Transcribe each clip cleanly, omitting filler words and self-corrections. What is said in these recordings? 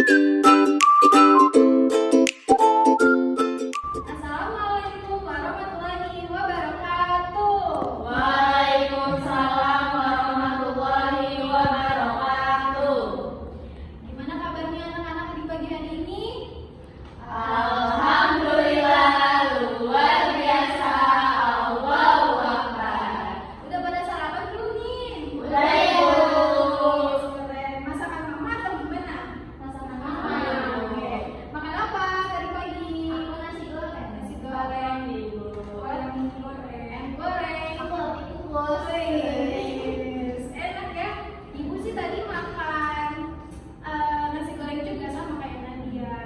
Assalamualaikum warahmatullahi wabarakatuh. Waalaikumsalam warahmatullahi wabarakatuh. Gimana kabarnya anak-anak di pagi hari ini? Alhamdulillah, luar biasa. Allahu Akbar. Udah pada sarapan belum nih? Udah, Ibu. Keren. Masakan mama atau gimana? Masakan Mama. mama. Oke. Makan apa tadi pagi? Aku nasi goreng. Nasi goreng. Ibu. Goreng goreng. Goreng. Aku roti kukus. Wih, enak ya. Ibu sih tadi makan nasi goreng juga sama kayak Nadia.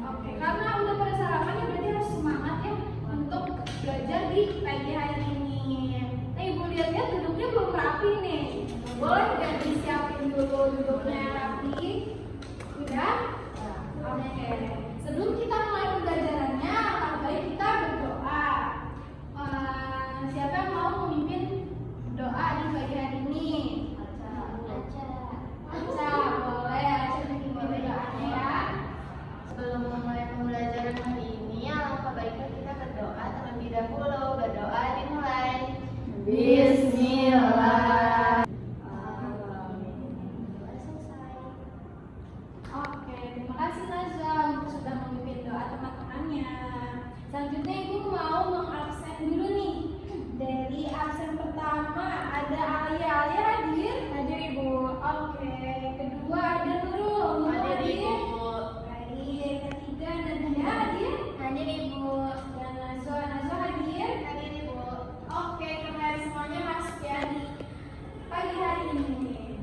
Oke, karena udah pada sarapan ya berarti harus semangat ya untuk belajar di pagi hari ini. Nah, Ibu lihat-lihat duduknya belum rapi nih. Boleh nggak disiapin dulu duduknya rapi? Udah? Oke. Sebelum kita mulai pembelajarannya, alangkah baik kita berdoa. Siapa yang mau memimpin doa di pagi hari ini? Aca, boleh. Aca memimpin doanya ya. Sebelum memulai pembelajaran hari ini, alangkah baiknya kita berdoa terlebih dahulu. Berdoa dimulai. Bismillah. Oke, terima kasih Nazwa untuk sudah memimpin doa teman-temannya. Selanjutnya Ibu mau mengabsen dulu nih. Dari absen pertama ada Alia hadir? Hadir Ibu. Oke, kedua ada Nurul. Hadir, Ibu. Baik, ketiga Nadia hadir? Hadir, Ibu. Dan Nazwa hadir? Hadir, Ibu. Oke, keren semuanya masuk ya di pagi hari ini.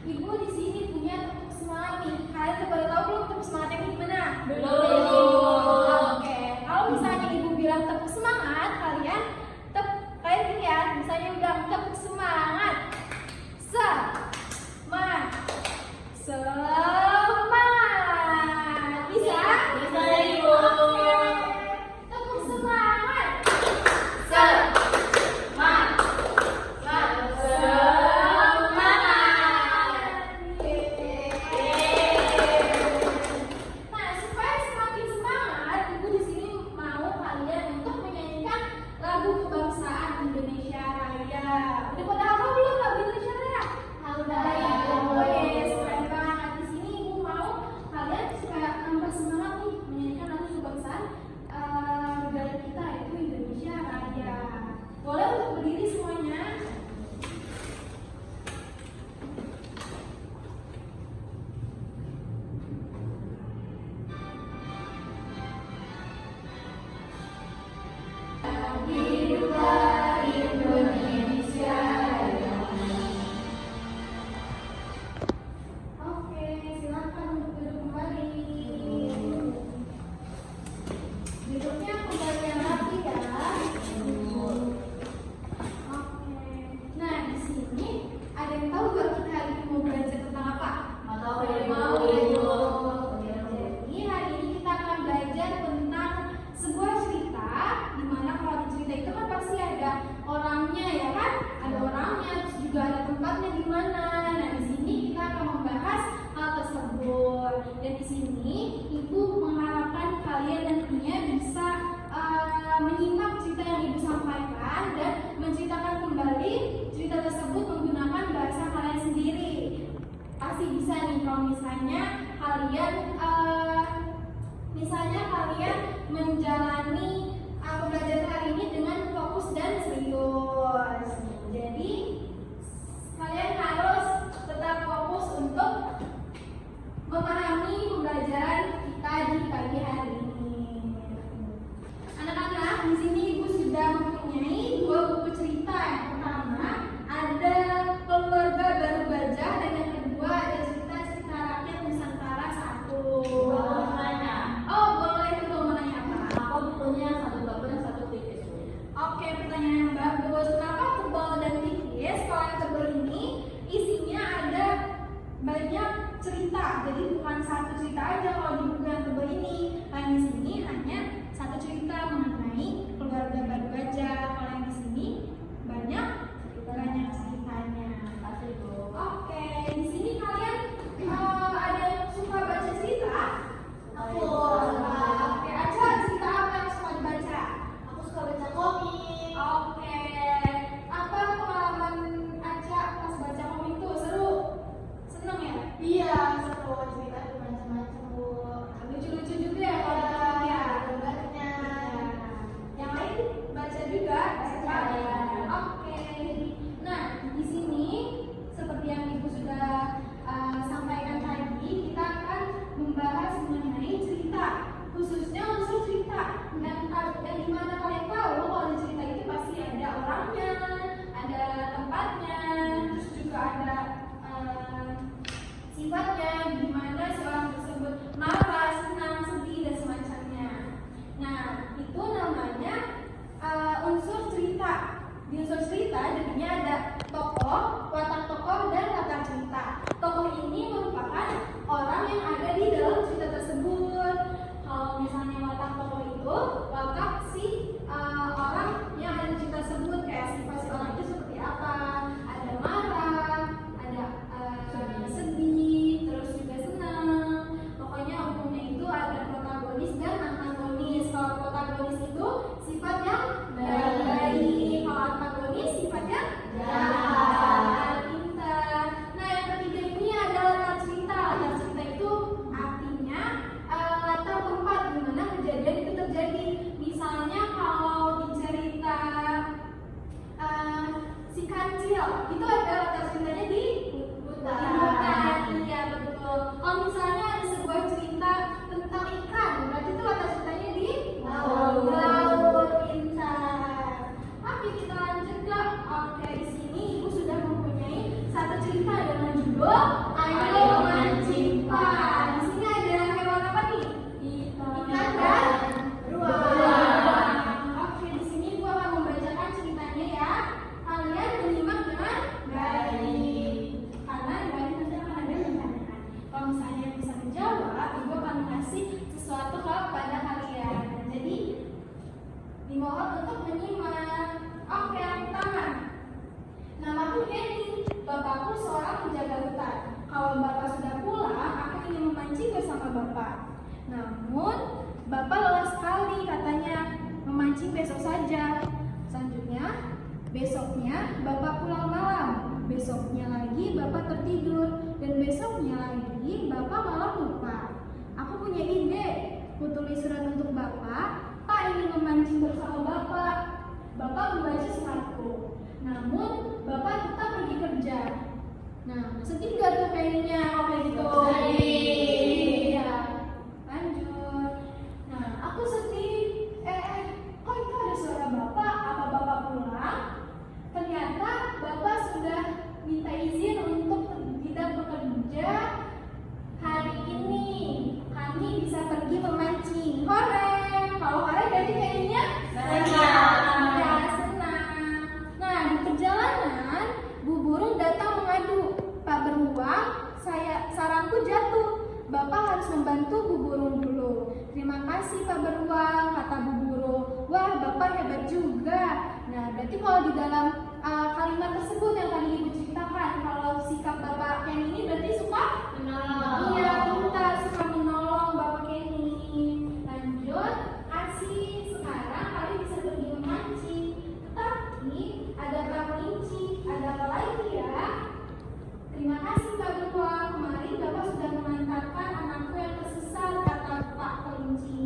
Ibu di sini punya tepuk semangat nih. Kalian udah pada tahu belum tepuk semangatnya kayak gimana? Belum. Oke, kalau misalnya Ibu bilang tepuk semangat, kalian lihat, misalnya bilang tepuk semangat. Semangat. Bisa? Bisa, Ibu. Oke. Tepuk semangat. Semangat. Nah, supaya semakin semangat, Ibu di sini mau kalian untuk menyanyikan lagu kebangsaan Indonesia Raya. Udah pada hafal belum lagu Indonesia Raya? Udah. Oke, keren banget. Di sini Ibu mau kalian supaya nambah semangat nih menyanyikan lagu kebangsaan negara kita yaitu Indonesia Raya. Boleh untuk berdiri semuanya? Hiduplah Indonesia Raya. Oke, silakan untuk duduk kembali. Duduknya kembali yang rapi ya. Oke. Nah, di sini ada yang tahu gak kita hari ini mau belajar tentang apa? Nggak tahu, Ibu. Mau, Ibu. Jadi hari ini kita akan belajar tentang sebuah cerita di mana kalau di cerita itu kan pasti ada orangnya ya kan? Ada orangnya, terus juga ada tempatnya di mana. Nah, di sini kita akan membahas hal tersebut. Dan di sini Ibu mengharapkan kalian nantinya bisa menyimak cerita yang Ibu sampaikan dan menceritakan kembali cerita tersebut menggunakan bahasa kalian sendiri. Pasti bisa nih kalau misalnya kalian menjalani pembelajaran hari ini dengan fokus dan serius. Jadi kalian harus tetap fokus untuk memahami pembelajaran kita di pagi hari ini. Anak-anak, di sini Ibu sudah mempunyai dua buku cerita. Yang pertama ada Keluarga Baru Gajah dan yang kedua ada Cerita Rakyat Nusantara 1. Mau nanya. Oh, boleh itu mau nanya apa? Apa bukunya satu tebal dan satu tipis, Bu? Oke, pertanyaan yang bagus. Kenapa tebal dan tipis? Kalau yang tebal ini isinya ada banyak cerita. Jadi bukan satu cerita aja kalau di buku yang tebal ini. Yang di sini hanya satu cerita mengenai Keluarga Baru Gajah. Kalau yang di sini banyak ceritanya. Kasih, Bu. Oke, di sini kalian ada yang suka baca sifatnya, gimana si orang tersebut marah, senang, sedih, dan semacamnya. Nah, itu namanya unsur cerita. Di unsur cerita jadinya ada tokoh, watak tokoh, dan latar cerita. Tokoh ini merupakan orang yang ada di dalam cerita tersebut. Kalau misalnya watak tokoh itu watak si orang yang ada di cerita tersebut, kayak sifat si orang itu seperti apa, ada marah, ada sedih, terus juga senang. Pokoknya umumnya itu ada protagonis dan antagonis. Kalau protagonis itu sifat yang baik, kalau antagonis sifatnya jahat, pintar. Nah, yang ketiga ini adalah latar cerita. Latar cerita itu artinya latar tempat di mana kejadian itu terjadi. Misalnya kalau di cerita si kancil itu ada latar ceritanya di hutan. Iya, betul. Kalau misalnya ada sebuah cerita tentang ikan, berarti itu latar ceritanya di laut. Pintar. Oke, kita lanjut ke. Oke, di sini ibu sudah mempunyai satu cerita dengan judul Ayo Memancing Pan. Di sini ada hewan apa nih? Ikan dan beruang. Oke, di sini ibu akan membacakan ceritanya ya. Kalian menyimak dengan baik. Karena dari nanti akan ada pertanyaan. Kalau misalnya bisa menjawab, ibu akan mengasih sesuatu kepada kalian. Jadi dimohon untuk menyimak. Oke, yang pertama. Namaku Kenny. Bapakku seorang penjaga hutan. Kalau bapak sudah pulang, aku ingin memancing bersama bapak. Namun, bapak lelah sekali katanya. Memancing besok saja. Selanjutnya, besoknya bapak pulang malam. Besoknya lagi bapak tertidur. Dan besoknya lagi bapak malah lupa. Aku punya ide. Kutulis surat untuk bapak. Pak ingin memancing bersama bapak. Bapak membaca suratku. Namun bapak tetap pergi kerja. Nah, sedih gak tuh pengennya kalau kayak gitu? Iya. Lanjut. Nah, aku sedih. Kok itu ada suara bapak? Apa bapak pulang? Ternyata bapak sudah minta izin untuk tidak bekerja hari ini. Kami bisa pergi memancing. Hore! Kalau hore berarti kayaknya senang. Ya, senang. Nah, di perjalanan Bu Burung datang mengadu. Pak Beruang, sarangku jatuh. Bapak harus membantu Bu Burung dulu. Terima kasih Pak Beruang, kata Bu Burung. Wah, Bapak hebat juga. Nah, berarti kalau di dalam kalimat tersebut yang tadi Ibu ceritakan, kalau sikap Bapak Kenny ini berarti suka menolong. Iya, pintar, suka menolong Bapak Kenny. Lanjut, asik. Sekarang kalian bisa pergi memancing. Tetapi ada Pak Kelinci. Ada apa lagi ya? Terima kasih Pak Beruang. Kemarin Bapak sudah mengantarkan anakku yang tersesat, kata Pak Kelinci.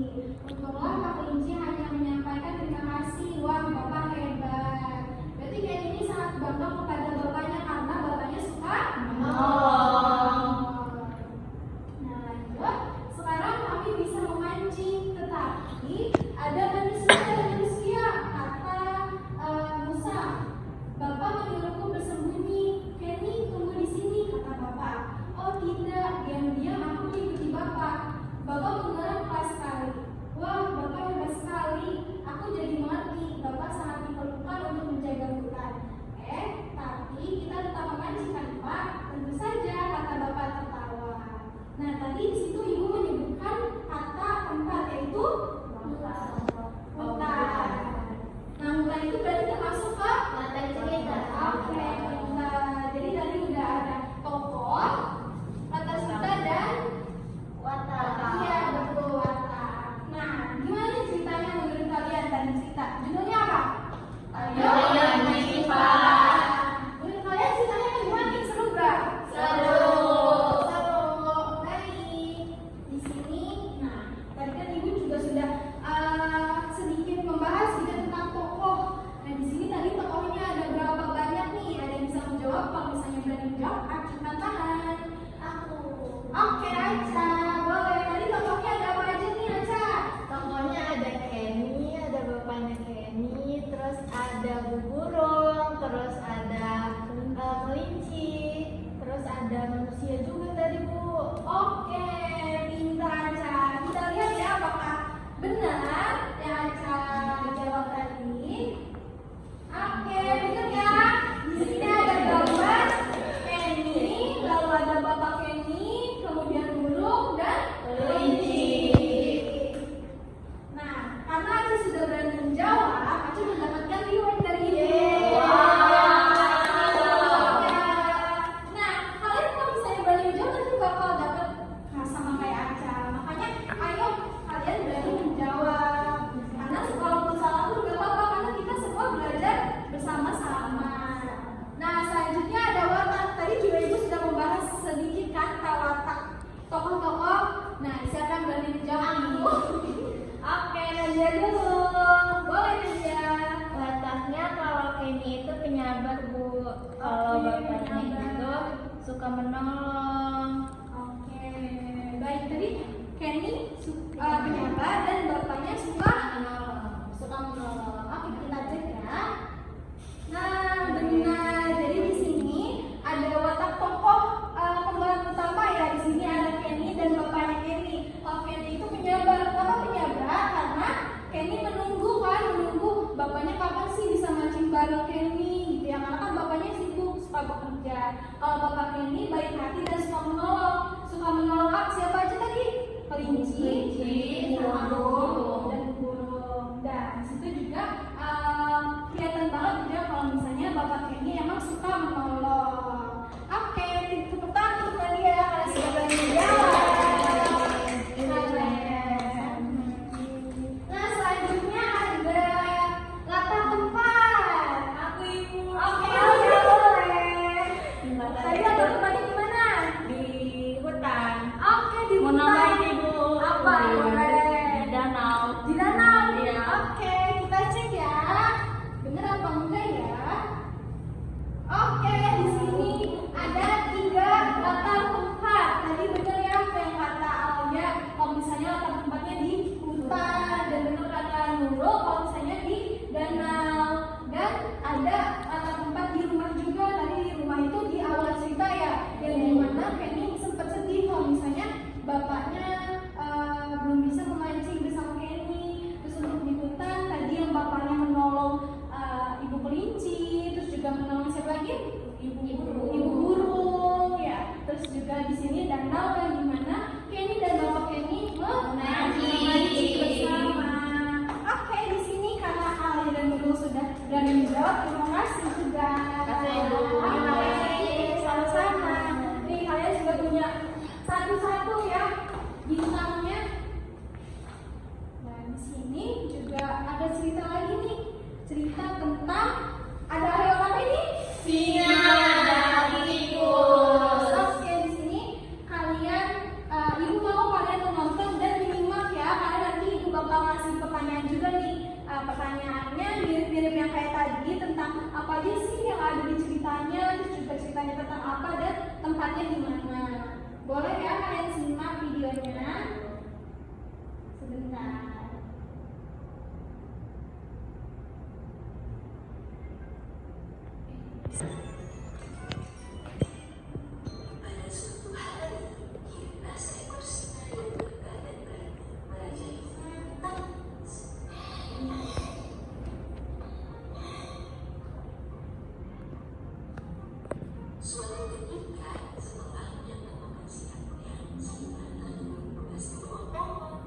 Untunglah Pak Kelinci hanya menyampaikan terima kasih. Wah, Bapak hebat. Berarti kayak ini sangat bangga kepada bapaknya karena bapaknya suka menolong. Nah, lanjut. Sekarang kami bisa memancing, tetapi ada manusia, kata Musa. Bapak menyuruhku bersembunyi. Kenny, tunggu di sini, kata Bapak. Oh tidak, diam-diam aku mengikuti Bapak. Bapak menggeram keras sekali. Wah, Bapak hebat sekali. Aku jadi mengerti. Bapak sangat diperlukan untuk menjaga hutan. Tapi kita tetap memancing kan, Pak? Tentu saja, kata Bapak tertawa. Nah, tadi di situ Ibu menyebutkan kata tempat, yaitu hutan. Nah, hutan itu berarti termasuk ke latar cerita. Oke, jadi tadi udah ada tokoh, latar cerita dan watak. Iya, betul, watak. Nah, gimana ceritanya menurut kalian tadi cerita? Judulnya apa? Ayo Memancing Pan. Menurut kalian ceritanya gimana? Seru gak? Seru. Baik. menolong. Oke, baik tadi Kenny penyapa dan bapaknya suka Menolong. suka menolong. Oke, kita cek ya. Nah, benar. Jadi di sini ada watak tokoh pemeran utama ya. Di sini ada Kenny dan bapaknya Kenny. Oh, Kenny itu penyabar. Kenapa penyabar? Karena Kenny menunggu bapaknya kapan sih bisa mancing bareng Kenny gitu ya. Karena kan bapaknya sibuk suka bekerja. Kalau bapak Kenny baik hati dan suka menolong. Suka menolong siapa aja tadi? Kelinci, burung, dan burung. Dan situ juga kelihatan banget juga kalau misalnya bapak Kenny emang suka menolong. Oke, tepuk tangan untuk Nadia karena sudah berani menjawab. Keren. Nah, selanjutnya ada latar tempat. Aku ibu. Oke, boleh. Gimana? Tadi latar tempatnya di mana? Di hutan. Oke, di Mau hutan. nambahin ibu. Apa? Boleh. Di danau. Di danau. Iya. Oke, kita cek ya. Bener apa enggak ya? Oke, di sini ada 3 latar tempat. Tadi bener ya apa yang kata Alia. Kalau misalnya latar tempatnya di hutan, dan bener kata Nurul kalau misalnya di danau. Dan ada latar tempat di rumah juga. Tadi di rumah itu di awal cerita ya, yang dimana Kenny sempat sedih kalau misalnya bapaknya belum bisa memancing bersama Kenny. Terus untuk di hutan tadi yang bapaknya menolong ibu kelinci, terus juga menolong siapa lagi? Ibu burung ya. Terus juga di sini danau yang dimana Kenny dan bapak Kenny memancing bersama. Oke, di sini karena Ali dan Nurul sudah berani menjawab, terima kasih juga. Kasih, Ibu. Terima kasih, sama-sama. Nih kalian juga punya satu-satu ya bintangnya. Dan di sini juga ada cerita lagi nih, cerita tentang ada hewan apa ini? Singa dan tikus. Oke, di sini kalian ibu mau kalian menonton dan menyimak ya, karena nanti ibu bakal ngasih pertanyaan juga nih. Pertanyaannya mirip-mirip yang kayak tadi tentang apa aja sih yang ada di ceritanya, terus juga ceritanya tentang apa dan tempatnya di mana. Boleh ya kalian simak videonya sebentar. Pada suatu hari, hiduplah seekor singa yang bergagah dan berani merajai hutan. Suatu ketika, setelah menyantap makan siangnya, singa lalu bertugas ke bawah pohon.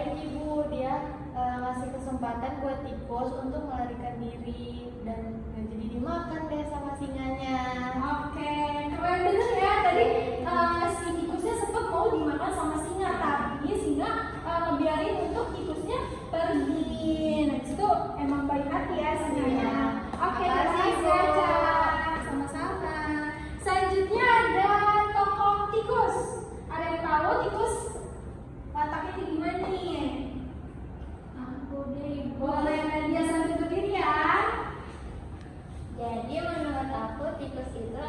baik Ibu, dia ngasih kesempatan buat tikus untuk melarikan diri dan nggak jadi dimakan deh sama singanya. Oke, keren bener ya. Tadi si tikusnya sempat mau dimakan sama singa, tapi singa ngebiarin untuk tikusnya pergi. Nah, itu emang baik hati ya singanya. Oke, terima kasih Aca. Sama-sama. Selanjutnya ada tokoh tikus. Ada yang tahu tikus wataknya kayak gimana nih? Aku deh. Boleh dia sambil berdiri ya. Jadi menurut aku tikus itu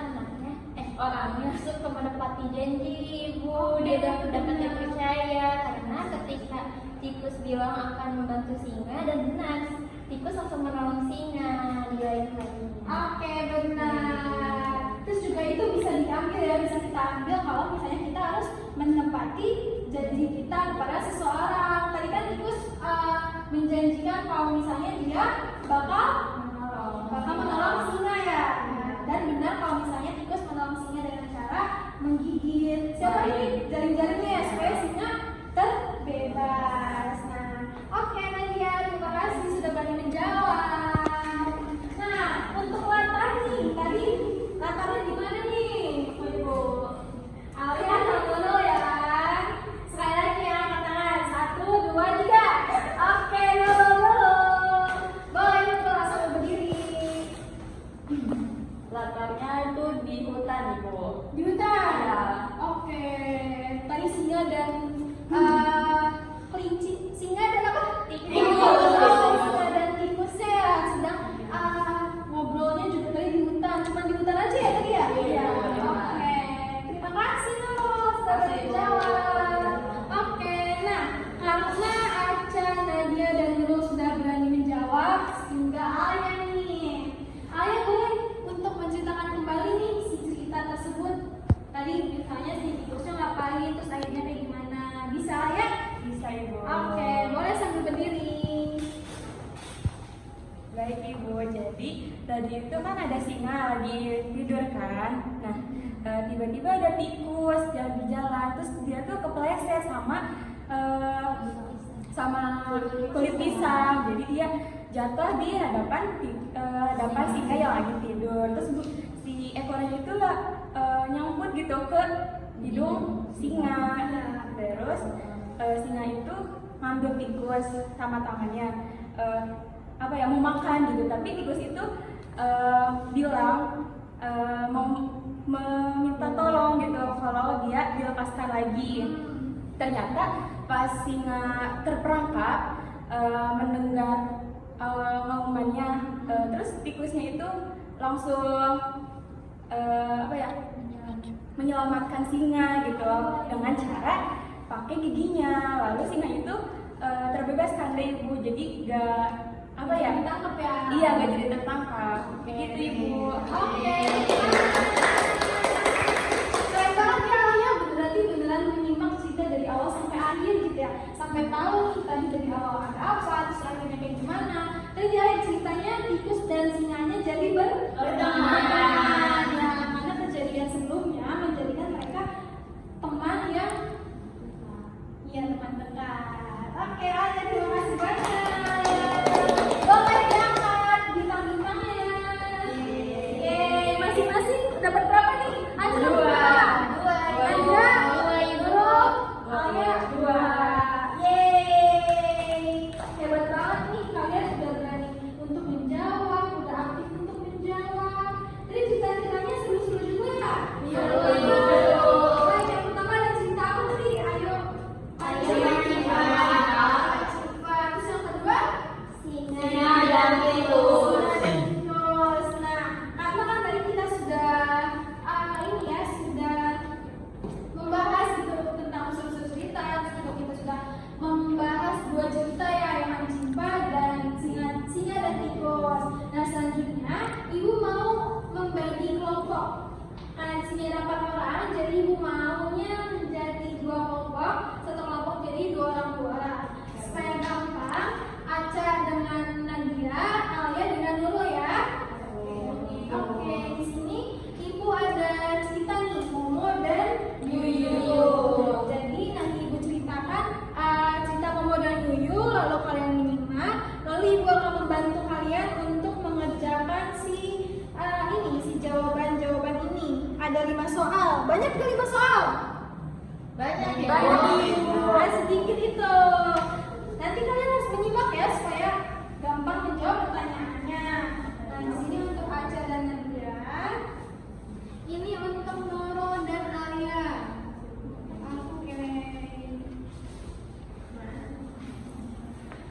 orangnya suka menepati janji Ibu. Dia dapat dipercaya karena ketika tikus bilang akan membantu singa dan benar, tikus langsung menolong singa di lain hari. Oke, benar. Terus juga itu bisa diambil ya, bisa kita ambil kalau misalnya kita harus menepati janji kita kepada seseorang. Tadi kan tikus menjanjikan kalau misalnya dia bakal menolong singa ya. Dan benar kalau misalnya tikus menolong singa dengan cara menggigit siapa ini jaring-jaringnya ya, supaya singa terbebas. Nah, oke Nadia, terima kasih sudah berani menjawab. Nah, untuk latar nih, tadi latarnya di mana nih, Ibu? Alia tahu dulu ya kan? Sekali lagi ya, angkat tangan. 1, 2, 3. Oke, dulu. Boleh Ibu langsung berdiri. Latarnya itu di hutan Ibu. Di hutan? Ya. Oke. Tadi singa dan kelinci. Singa dan apa? Tikus. Singa dan tikusnya ya sedang ngobrolnya juga tadi di hutan. Cuma di hutan aja ya tadi ya? Iya. Oke. Terima kasih Nurul sudah menjawab. Oke. Nah, karena Aca, Nadia dan Nurul sudah berani menjawab, sehingga Alia nih. Alia boleh untuk menceritakan kembali nih si cerita tersebut. Tadi misalnya si tikusnya ngapain, terus akhirnya kayak gimana? Bisa ya? Bisa Ibu. Oke, boleh sambil berdiri. Baik Ibu, jadi tadi itu kan ada singa lagi tidur kan. Nah, tiba-tiba ada tikus jalan di jalan, terus dia tuh kepleset sama kulit pisang. Jadi dia jatuh di hadapan singa yang lagi tidur. Terus si ekornya itu nyangkut gitu ke hidung singa. Terus singa itu ngambil tikus sama tangannya, mau makan gitu. Tapi tikus itu bilang mau meminta tolong gitu kalau dia dilepaskan lagi. Ternyata pas singa terperangkap mendengar ngaumannya, terus tikusnya itu langsung menyelamatkan singa gitu dengan cara pakai giginya. Lalu singa itu terbebaskan deh Ibu, jadi Ditangkap ya? Iya, nggak jadi tertangkap. Begitu Ibu. Oke. Keren banget ya Alia, berarti beneran menyimak cerita dari awal sampai akhir gitu ya. Sampai tahu nih tadi dari awal ada apa, terus akhirnya kayak gimana. Tadi di akhir ceritanya tikus dan singanya jadi berteman. Ya, karena kejadian sebelumnya menjadikan mereka teman yang teman dekat. Oke Alia, terima kasih banyak. Boleh diangkat bintang-bintangnya. Yeay, masing-masing dapat berapa nih? Aca dapat berapa? Aca? 2 Ibu. Alia 2. Yeay. Hebat banget nih, kalian sudah berani untuk menjawab, sudah aktif untuk menjawab. Tadi cerita-ceritanya seru-seru juga ya? Iya. Baik, yang pertama ada cerita apa tadi? Ayo. Cerita. banyak kali 5 soal? Banyak ya. Nah, sedikit itu. Nanti kalian harus menyimak ya supaya gampang menjawab pertanyaannya. Nah, di sini untuk Aca dan Nadia. Ini untuk Noro dan Alia. Oke.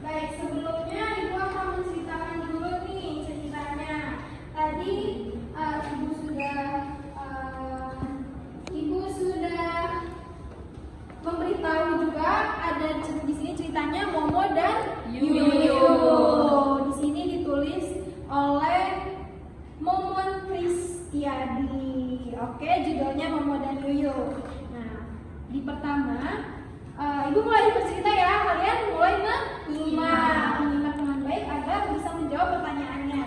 Baik, sebelumnya Ibu akan menceritakan dulu nih ceritanya. Tadi Ibu sudah memberitahu juga ada di sini ceritanya Momo dan Yuyu. Di sini ditulis oleh Momon Kristiadi. Oke, judulnya Momo dan Yuyu. Nah, di pertama Ibu mulai bercerita ya. Kalian mulai menyimak dengan baik agar bisa menjawab pertanyaannya.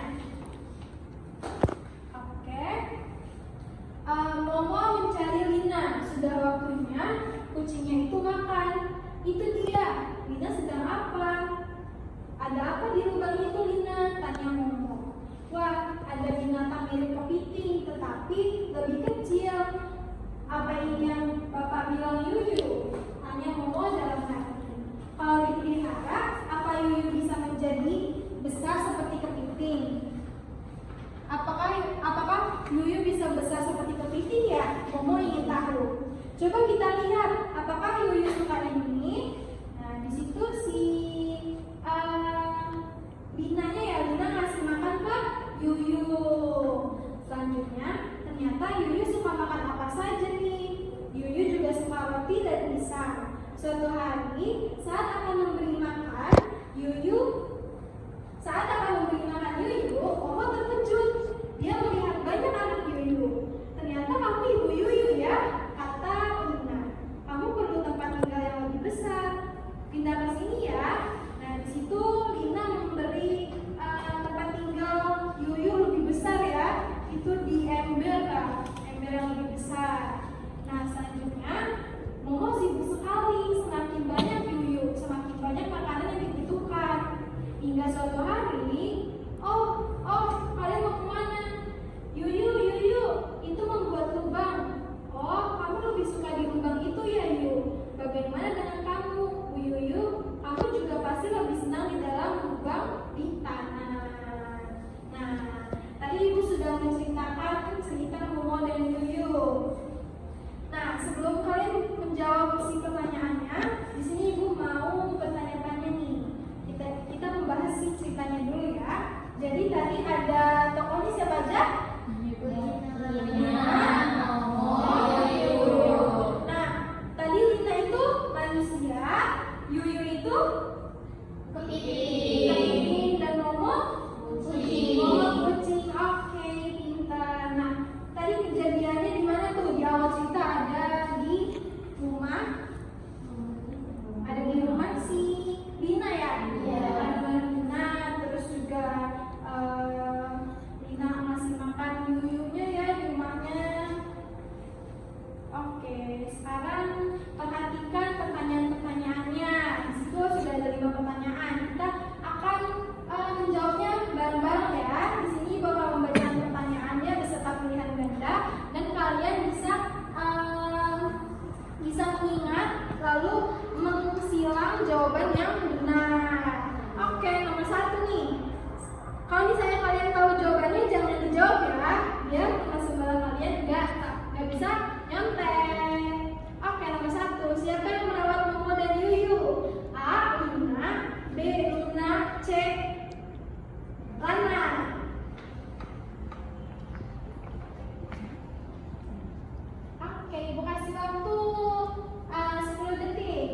Oke. Momo mencari Lina. Sudah waktunya kucingnya itu makan. Itu dia. Lina sedang apa? Ada apa di lubang itu, Lina? Tanya Momo. Wah, ada binatang mirip kepiting, tetapi lebih kecil. Apa ini yang Bapak bilang, Yuyu? Tanya Momo dalam hati. Kalau dipelihara, apa Yuyu bisa menjadi besar seperti kepiting? Apakah Yuyu bisa besar seperti kepiting ya? Momo ingin tahu. Coba kita lihat apakah Yuyu suka ini. Nah, di situ si Linanya ya, Lina ngasih makan ke Yuyu. Selanjutnya, ternyata Yuyu suka makan apa saja nih. Yuyu juga suka roti dan pisang. Suatu hari, saat akan memberi makan Yuyu, Momo terkejut. Dia melihat banyak anak Yuyu. Ternyata kamu ibu Yuyu ya, kata Lina. Kamu perlu tempat tinggal yang lebih besar. Pindah ke sini ya. Nah, di situ Lina memberi tempat tinggal Yuyu lebih besar ya. Itu di ember yang lebih besar. Nah, selanjutnya Momo sibuk sekali. Semakin banyak Yuyu, semakin banyak makanan yang dibutuhkan. Hingga suatu hari, kalian mau kemana? Yuyu, itu membuat lubang. Oh, kamu lebih suka di lubang itu ya, Yuyu? Bagaimana dengan kamu, Bu Yuyu? Kamu juga pasti lebih senang di dalam lubang di tanah. Nah, tadi Ibu sudah menceritakan cerita Momo dan Yuyu. Nah, sebelum kalian menjawab si pertanyaannya, di sini Ibu mau bertanya-tanya nih. Kita membahas si ceritanya dulu ya. Jadi tadi ada tokohnya siapa aja? Nah, tadi Lina itu manusia, Yuyu itu kepiting, dan Momo kucing. Oke, pintar. Nah, tadi kejadiannya di mana tuh? Di awal cerita ada di rumah. Ada di rumah si Lina ya? Iya. Ada Lina, terus juga Lina masih makan Yuyunya ya di rumahnya. Oke, sekarang perhatikan pertanyaan-pertanyaannya. Di situ sudah ada 5 pertanyaan. Kita akan menjawabnya bareng-bareng ya. Di sini bakal membacakan pertanyaannya beserta pilihan ganda dan kalian bisa mengingat lalu mengusilang jawaban yang benar. Oke, nomor 1 nih. Kalau misalnya kalian tahu jawabannya jangan dijawab ya, biar sembarang kalian nggak bisa nyontek. Oke, nomor 1. Siapa yang merawat Momo dan Yuyu? A. Lina, B. Luna, C. Lana. Oke, Ibu kasih waktu 10 detik.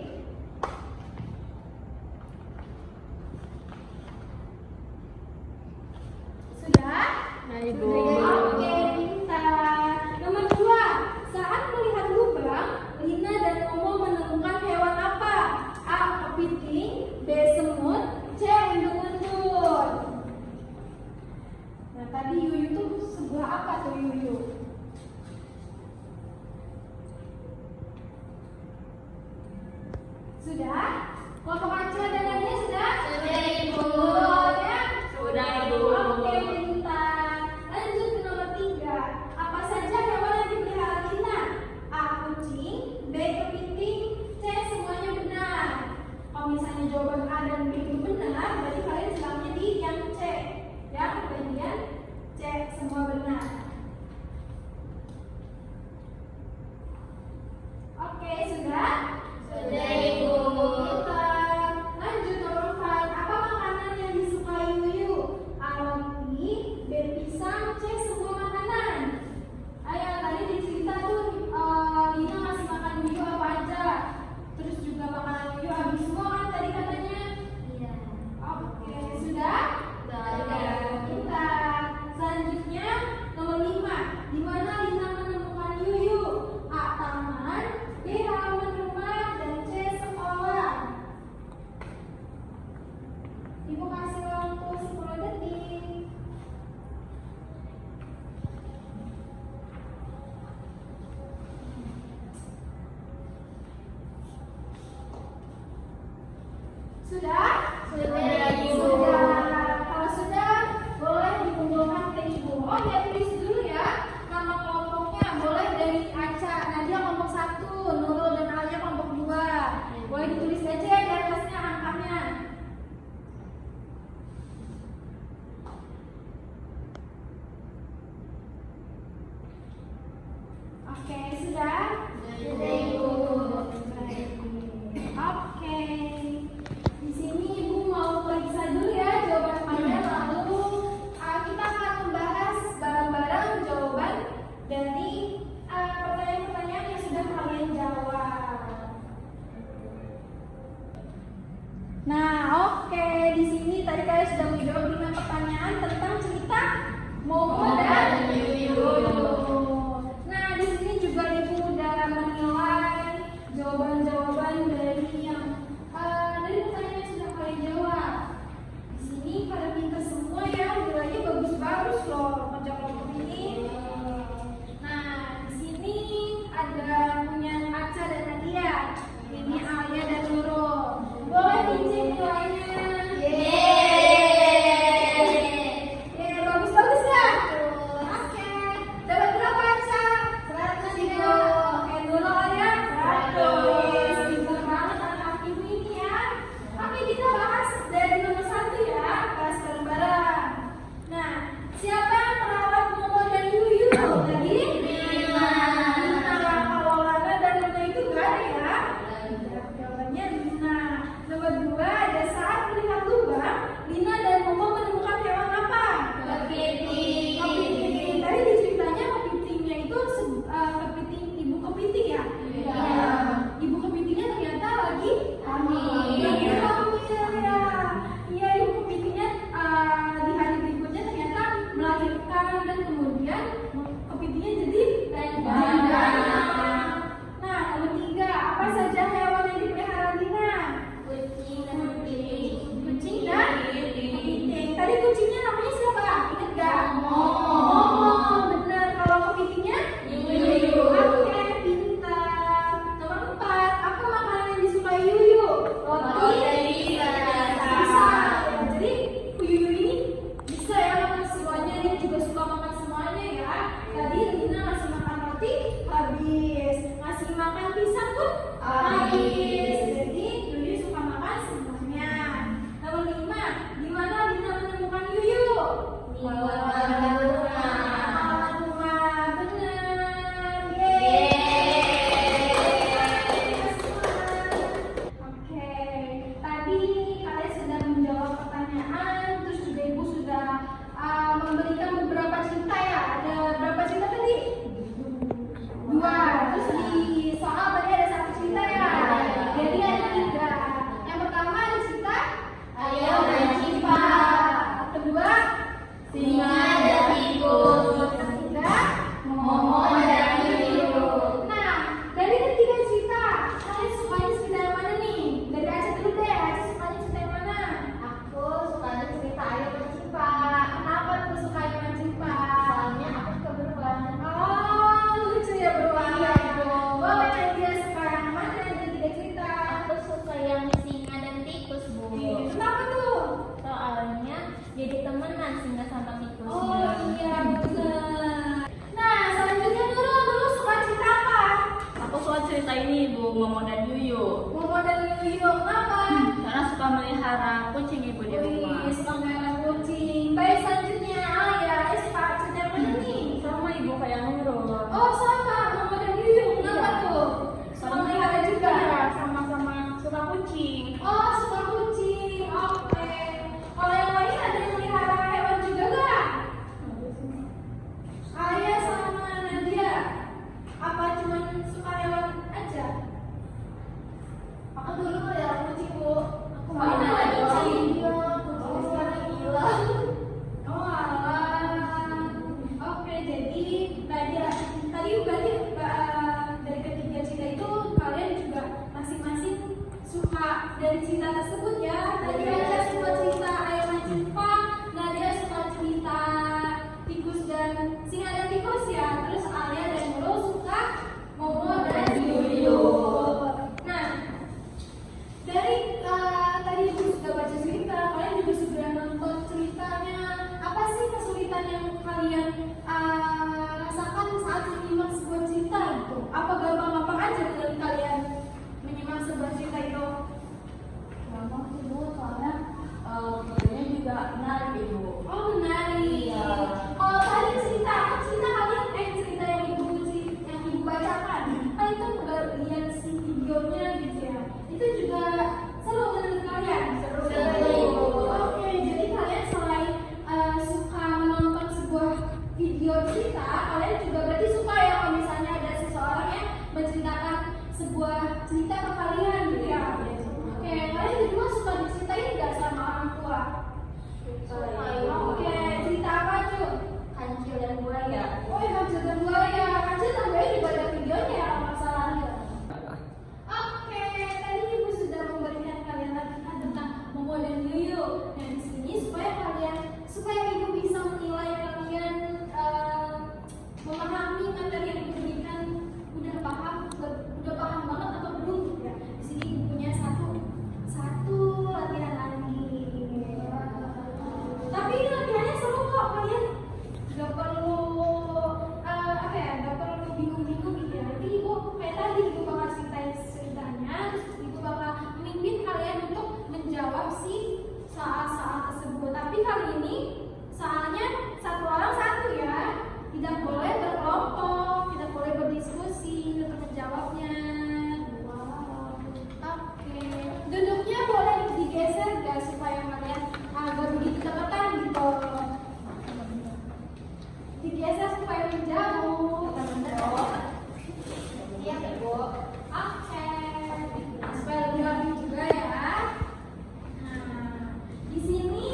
Sudah? Ibu. Oke, pintar. Nomor 2. Saat melihat lubang, Lina dan Momo menemukan hewan apa? A. Kepiting, B. Semut, C. Undur-undur. Nah, tadi Yuyu tuh sebuah apa tuh Yuyu? Sudah? Kelompok Aca dan Nadia sudah? Sudah, Ibu. Ya? Sudah, Ibu. Oke, pintar. Lanjut ke nomor 3. Apa saja hewan yang dipelihara Lina? A. Sudah? Sudah, Ibu. Sudah. Kalau sudah, boleh dikumpulkan ke Ibu. Oh ya, tulis dulu ya. Nama kelompoknya boleh dari Aca. Nadia kelompok 1, Nurul dan Alia kelompok 2. Boleh ditulis aja ya di atasnya angkanya. Oke, sudah? Sudah, Ibu. Oke. Di sini Ibu mau periksa dulu ya jawabannya, lalu kita akan membahas bareng-bareng jawaban dari pertanyaan-pertanyaan yang sudah kalian jawab. Nah, oke. Di sini tadi kalian sudah menjawab 5 pertanyaan tentang cerita Momo dan Yuyu. Nah, di sini juga Ibu udah menilai jawaban-jawaban dari dari pertanyaan yang sudah kalian jawab. Di sini pada pintar semua ya, nilainya bagus-bagus loh kerja kelompok ini. Nah, di sini ada punya Aca dan Nadia. Ini Alia dan Nurul. Boleh dicek nilainya. Bagus-bagus ya? Oke. Dapat berapa Aca? 100 ya. Oke, Nurul ya? 100. Pintar banget anak ibu ini ya. Oke, kita bahas dari nomor 1 ya. Bahas bareng-bareng. Nah, siapa yang merawat Momo dan Yuyu tadi? Lina. Kalau Lana dan Luna itu gak ada ya? Jawabannya Lina. Nomor 2 ada saat melihat lubang, Lina dan Momo menemukan hewan apa? Kepiting. Kepiting. Tadi di ceritanya kepitingnya itu kepiting ibu kepiting ya? Iya. Ibu kepitingnya ternyata lagi Hamil. Lagi hamil ya. Iya, ibu kepitingnya di hari berikutnya ternyata melahirkan dan kemudian kepitingnya jadi janda. Nah, nomor 3, apa saja hewan yang dipelihara Lina? Kucing dan kepiting. Kucing dan kepiting. Tadi kucingnya namanya siapa? Ingat gak? Momo. Benar. Kalau kepitingnya? Yuyu. Oke, pintar. Nomor 4, apa makanan yang disukai Yuyu? Roti dan bisa. Bisa. Ya, jadi Yuyu ini bisa ya makan semuanya. Dia juga suka makan semuanya ya. Tadi Lina ngasih makan roti, habis. Ngasih makan pisang pun habis. Jadi Yuyu suka makan semuanya. Nomor 5, di mana Lina menemukan Yuyu? Di halaman rumah. Halaman rumah. Benar. Oke, tadi kalian sudah menjawab pertanyaan, terus juga Ibu sudah memberikan beberapa cerita ya. Ada berapa cerita tadi? 2. Terus di soal tadi ada 1 cerita ya. Jadi ada 3. Yang pertama ada cerita Ayo dan Cipa. kedua Singa dan tikus. ketiga Momo dan Yuyu. Nah, dari ketiga cerita, kalian sukanya cerita yang mana nih? Dari Aca dulu deh, Aca sukanya cerita yang mana? Aku sukanya cerita Ayo dan Cipa. Kenapa tuh suka yang Cipa? Soalnya aku suka beruang. Oh, lucu ya beruang. Iya, Ibu. Boleh dia suka yang mana dari 3 cerita? Aku suka yang singa dan tikus, Bu. Kenapa tuh? Soalnya jadi temenan singa sama tikusnya. Oh iya benar. Nah, selanjutnya Nurul suka cerita apa? Aku suka cerita ini Bu, Momo dan Yuyu. Momo dan Yuyu, kenapa? Karena suka melihara kucing Ibu di rumah. Wih, suka melihara kucing. Baik, selanjutnya Alia, suka cerita yang mana nih? Sama Ibu kayak Nurul. Oh sama, Momo dan Yuyu, kenapa tuh? Suka melihara juga? Iya, sama-sama suka kucing. Oh, suka kucing, oke. Kalau yang lain ada yang melihara hewan juga gak? Alia sama Nadia, apa cuma suka hewan aja? Aku dulu melihara kucing, Bu. Aku melihara kucing. Iya, kucing sekarang gila. Oh alah. Oke, jadi tadi berarti dari ketiga cerita itu kalian juga masing-masing suka dari cerita tersebut ya. Tadi Aca suka cerita Ayo dan Cipa, Nadia suka cerita tikus dan singa dan tikus ya. Terus Alia dan Nurul suka Momo dan Yuyu. Nah, dari tadi Ibu Oke, cerita apa Cu? Kancil dan buaya. Oh ya, kancil dan buaya. Kancil dan buaya juga ada videonya ya, masalahnya. Oke, tadi ibu sudah memberikan kalian latihan tentang Momo dan Yuyu. Nah di sini supaya ibu bisa menilai kalian memahami materi yang diberikan udah paham banget atau belum ya. Di sini ibu punya satu latihan lagi. Tapi ini latihannya seru kok kalian. Gak perlu gak perlu bingung-bingung gitu ya. Nanti ibu kayak tadi ibu bakal ceritain ceritanya, terus ibu bakal memimpin kalian untuk menjawab si soal-soal tersebut. Tapi kali ini soalnya satu orang satu ya, tidak boleh berkelompok, tidak boleh berdiskusi untuk menjawabnya. Wow. Oke, duduknya boleh digeser guys supaya kalian agak begitu deketan gitu. Digeser supaya menjauh. Iya ibu. Oke, supaya lebih rapi juga ya. Nah, di sini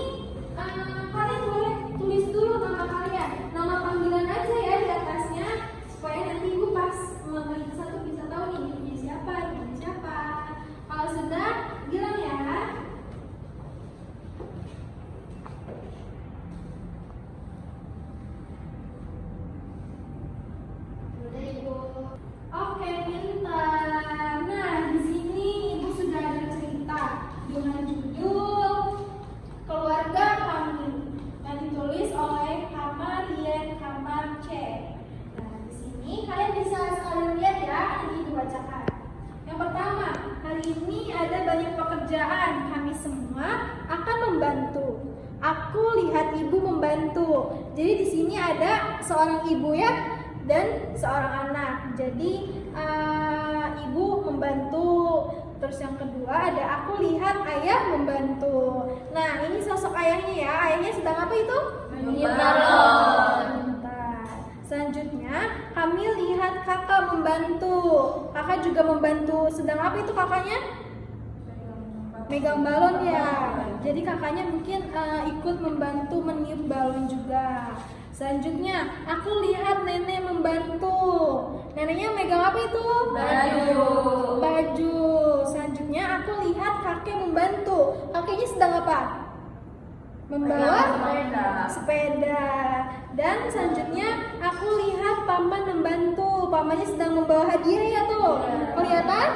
kalian boleh tulis dulu nama kalian, nama panggilan aja ya di atasnya, supaya nanti ibu pas memberi satu bisa tahu nih ibunya siapa, ibunya siapa. Kalau sudah bilang ya. Udah ibu. Oke, pintar. Nah, di sini ibu sudah ada cerita dengan judul Keluarga Kami yang ditulis oleh Kamarian Kamar C. Nah, di sini kalian bisa sekalian lihat ya, ini dibacakan. Yang pertama, hari ini ada banyak pekerjaan, kami semua akan membantu. Aku lihat ibu membantu. Jadi di sini ada seorang ibu ya dan seorang anak. Jadi ibu membantu. Terus yang kedua ada aku lihat ayah membantu. Nah ini sosok ayahnya ya. Ayahnya sedang apa itu? Meniup balon. Bentar. Selanjutnya kami lihat kakak membantu. Kakak juga membantu. Sedang apa itu kakaknya? Megang balon ya. Jadi kakaknya mungkin ikut membantu meniup balon juga. Selanjutnya, aku lihat nenek membantu. Neneknya megang apa itu? Baju. Selanjutnya, aku lihat kakek membantu. Kakeknya sedang apa? Membawa sepeda. Dan selanjutnya, aku lihat paman membantu. Pamannya sedang membawa hadiah ya tuh. Kelihatan?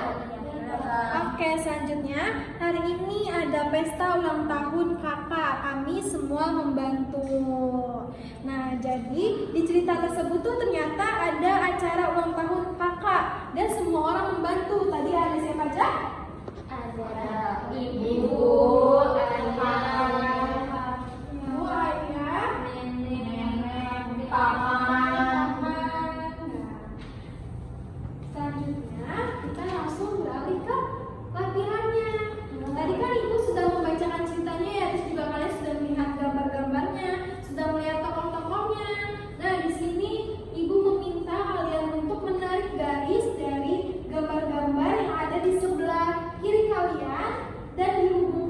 Oke, selanjutnya hari ini ada pesta ulang tahun kakak. Kami semua membantu. Nah, jadi di cerita tersebut tuh ternyata ada acara ulang tahun kakak dan semua orang membantu. Tadi ada siapa aja? Ada ibu, ayah, nenek, paman. Selanjutnya kita langsung beralih ke latihannya. Tadi kan ibu sudah membacakan ceritanya ya, terus juga kalian sudah melihat gambar-gambarnya, sudah melihat tokoh-tokohnya. Nah di sini ibu meminta kalian untuk menarik garis dari gambar-gambar yang ada di sebelah kiri kalian dan dihubungkan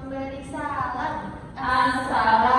memberi salam. Assalamualaikum